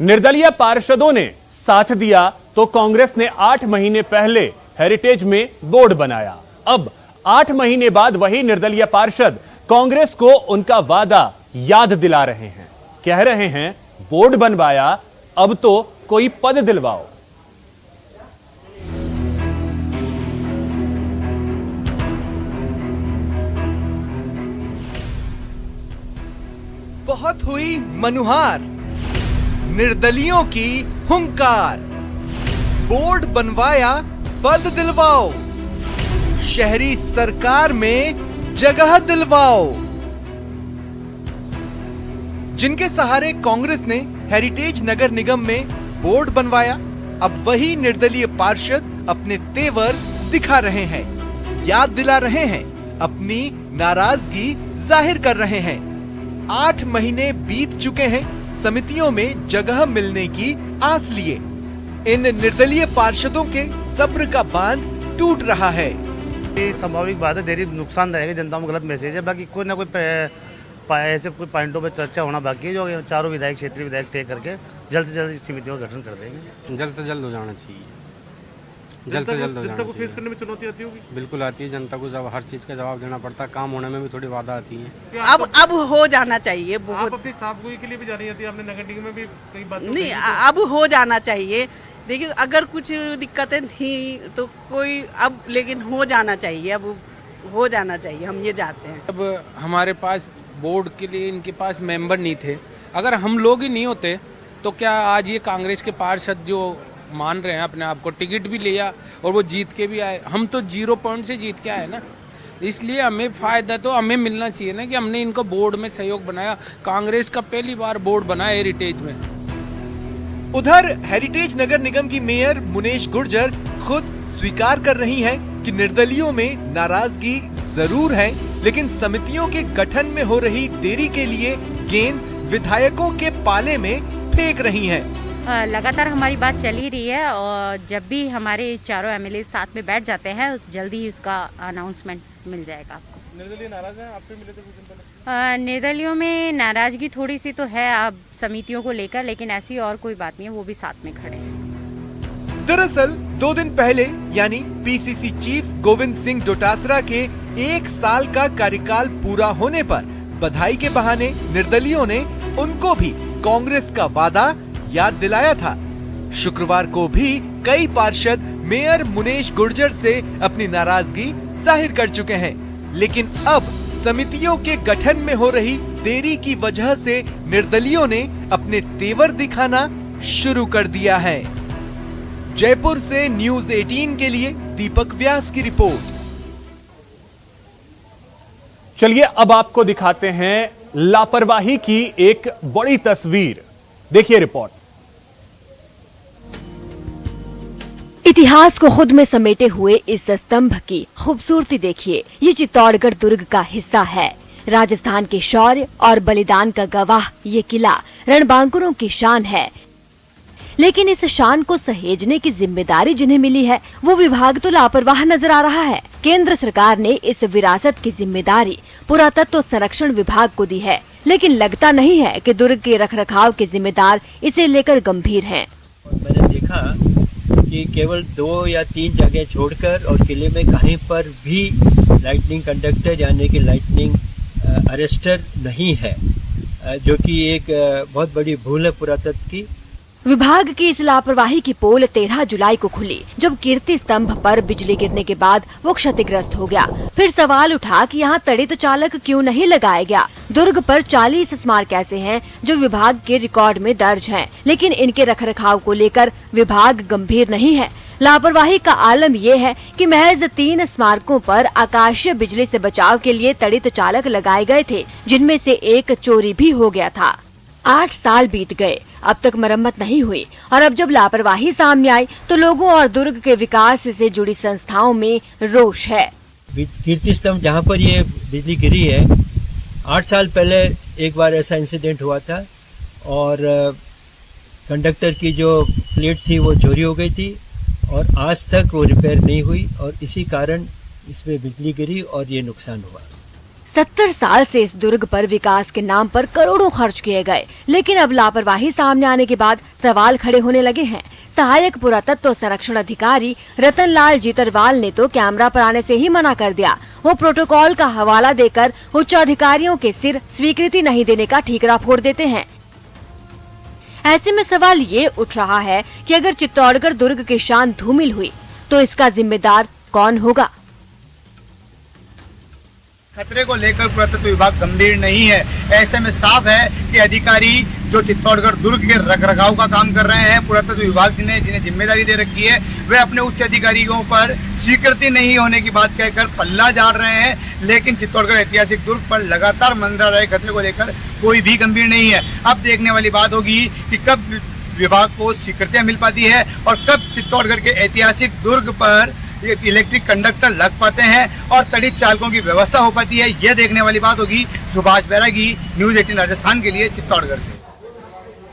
निर्दलीय पार्षदों ने साथ दिया तो कांग्रेस ने 8 महीने पहले हेरिटेज में बोर्ड बनाया। अब 8 महीने बाद वही निर्दलीय पार्षद कांग्रेस को उनका वादा याद दिला रहे हैं। कह रहे हैं बोर्ड बनवाया, अब तो कोई पद दिलवाओ। बहुत हुई मनुहार, निर्दलियों की हुंकार, बोर्ड बनवाया पद दिलवाओ, शहरी सरकार में जगह दिलवाओ। जिनके सहारे कांग्रेस ने हेरिटेज नगर निगम में बोर्ड बनवाया, अब वही निर्दलीय पार्षद अपने तेवर दिखा रहे हैं, याद दिला रहे हैं, अपनी नाराजगी जाहिर कर रहे हैं। 8 महीने बीत चुके हैं समितियों में जगह मिलने की आस लिए। इन निर्दलीय पार्षदों के सब्र का बांध टूट रहा है। ये स्वाभाविक बात है, देरी नुकसानदायक है, जनता में गलत मैसेज है। बाकी कोई ना कोई ऐसे कोई पॉइंटों पर चर्चा होना बाकी है, जो चारों विधायक, क्षेत्रीय विधायक तय करके जल्द से जल्द इस समितियों का गठन कर देंगे। जल्द से जल्द हो जाना चाहिए, जल्द से जल्द हो जाना चाहिए। फेस करने में चुनौती आती होगी? बिल्कुल आती है, जनता को जब हर चीज़ का जवाब देना पड़ता है, काम होने में भी थोड़ी बाधा आती है। अब हो जाना चाहिए। आप अपनी साफगोई के लिए भी जा रही थी, आपने नगर निगम में भी कई बात नहीं, अब हो जाना चाहिए। देखिए, अगर कुछ दिक्कतें थी तो कोई अब, लेकिन हो जाना चाहिए, अब हो जाना चाहिए, हम ये चाहते हैं। अब हमारे पास बोर्ड के लिए इनके पास मेंबर नहीं थे। अगर हम लोग ही नहीं होते तो क्या आज ये कांग्रेस के पार्षद जो मान रहे हैं अपने आप को, टिकट भी लिया और वो जीत के भी आए। हम तो 0 पॉइंट से जीत के आए ना, इसलिए हमें फायदा तो हमें मिलना चाहिए ना कि हमने इनको बोर्ड में सहयोग बनाया। कांग्रेस का पहली बार बोर्ड बना हेरिटेज में। उधर हेरिटेज नगर निगम की मेयर मुनेश गुर्जर खुद स्वीकार कर रही हैं कि निर्दलियों में नाराजगी जरूर है, लेकिन समितियों के गठन में हो रही देरी के लिए गेंद विधायकों के पाले में फेंक रही हैं। लगातार हमारी बात चल ही रही है और जब भी हमारे चारों एमएलए साथ में बैठ जाते हैं, जल्दी ही उसका अनाउंसमेंट मिल जाएगा आपको। निर्दलीय नाराज हैं? आपसे मिले थे कुछ दिन पहले? निर्दलियों में नाराजगी थोड़ी सी तो है अब समितियों को लेकर, लेकिन ऐसी और कोई बात नहीं है, वो भी साथ में खड़े हैं। दरअसल 2 दिन पहले यानी पीसीसी चीफ गोविंद सिंह डोटासरा के 1 साल का कार्यकाल पूरा होने पर बधाई के बहाने निर्दलियों ने उनको भी कांग्रेस का वादा याद दिलाया था। शुक्रवार को भी कई पार्षद मेयर मुनेश गुर्जर से अपनी नाराजगी जाहिर कर चुके हैं, लेकिन अब समितियों के गठन में हो रही देरी की वजह से निर्दलियों ने अपने तेवर दिखाना शुरू कर दिया है। जयपुर से न्यूज़ 18 के लिए दीपक व्यास की रिपोर्ट। चलिए अब आपको दिखाते हैं लापरवाही की एक बड़ी तस्वीर। देखिए रिपोर्ट। इतिहास को खुद में समेटे हुए इस स्तंभ की खूबसूरती देखिए। ये चित्तौड़गढ़ दुर्ग का हिस्सा है। राजस्थान के शौर्य और बलिदान का गवाह ये किला रणबांकुरों की शान है, लेकिन इस शान को सहेजने की जिम्मेदारी जिन्हें मिली है, वो विभाग तो लापरवाह नजर आ रहा है। केंद्र सरकार ने इस विरासत की जिम्मेदारी पुरातत्व संरक्षण विभाग को दी है, लेकिन लगता नहीं है कि दुर्ग के रखरखाव के जिम्मेदार इसे लेकर गंभीर हैं। मैंने देखा कि केवल 2 या 3 जगह छोड़कर और किले में कहीं पर भी लाइटनिंग कंडक्टर यानी कि लाइटनिंग अरेस्टर नहीं है, जो कि एक बहुत बड़ी भूल है पुरातत्व की। विभाग की इस लापरवाही की पोल 13 जुलाई को खुली, जब कीर्ति स्तंभ पर बिजली गिरने के बाद वो क्षतिग्रस्त हो गया। फिर सवाल उठा कि यहाँ तड़ित चालक क्यों नहीं लगाया गया। दुर्ग पर 40 स्मारक ऐसे हैं जो विभाग के रिकॉर्ड में दर्ज हैं, लेकिन इनके रखरखाव को लेकर विभाग गंभीर नहीं है। लापरवाही का आलम ये है कि महज 3 स्मारकों पर आकाशीय बिजली से बचाव के लिए तड़ित चालक लगाए गए थे, जिनमें से एक चोरी भी हो गया था। 8 साल बीत गए, अब तक मरम्मत नहीं हुई, और अब जब लापरवाही सामने आई तो लोगों और दुर्ग के विकास से जुड़ी संस्थाओं में रोष है। कीर्ति स्तंभ जहाँ पर ये बिजली गिरी है, 8 साल पहले एक बार ऐसा इंसिडेंट हुआ था और कंडक्टर की जो प्लेट थी वो चोरी हो गई थी और आज तक वो रिपेयर नहीं हुई और इसी कारण इसमें बिजली गिरी और ये नुकसान हुआ। 70 साल से इस दुर्ग पर विकास के नाम पर करोड़ों खर्च किए गए, लेकिन अब लापरवाही सामने आने के बाद सवाल खड़े होने लगे हैं। सहायक पुरातत्व संरक्षण अधिकारी रतन लाल जीतरवाल ने तो कैमरा पर आने से ही मना कर दिया। वो प्रोटोकॉल का हवाला देकर उच्च अधिकारियों के सिर स्वीकृति नहीं देने का ठीकरा फोड़ देते हैं। ऐसे में सवाल ये उठ रहा है कि अगर चित्तौड़गढ़ दुर्ग की शान धूमिल हुई तो इसका जिम्मेदार कौन होगा? खतरे को लेकर पुरातत्व विभाग गंभीर नहीं है। ऐसे में साफ है कि अधिकारी जो चित्तौड़गढ़ दुर्ग के रखरखाव का काम कर रहे हैं, पुरातत्व विभाग जिन्हें जिम्मेदारी दे रखी है, वे अपने उच्च अधिकारियों पर स्वीकृति नहीं होने की बात कहकर पल्ला झाड़ रहे हैं। लेकिन चित्तौड़गढ़ ऐतिहासिक दुर्ग पर लगातार मंडरा रहे खतरे को लेकर कोई भी गंभीर नहीं है। अब देखने वाली बात होगी कि कब विभाग को स्वीकृतियां मिल पाती है और कब चित्तौड़गढ़ के ऐतिहासिक दुर्ग पर इलेक्ट्रिक कंडक्टर लग पाते हैं और तड़ित चालकों की व्यवस्था हो पाती है। यह देखने वाली बात होगी। सुभाष बैरागी, न्यूज़ 18 राजस्थान के लिए चित्तौड़गढ़ से।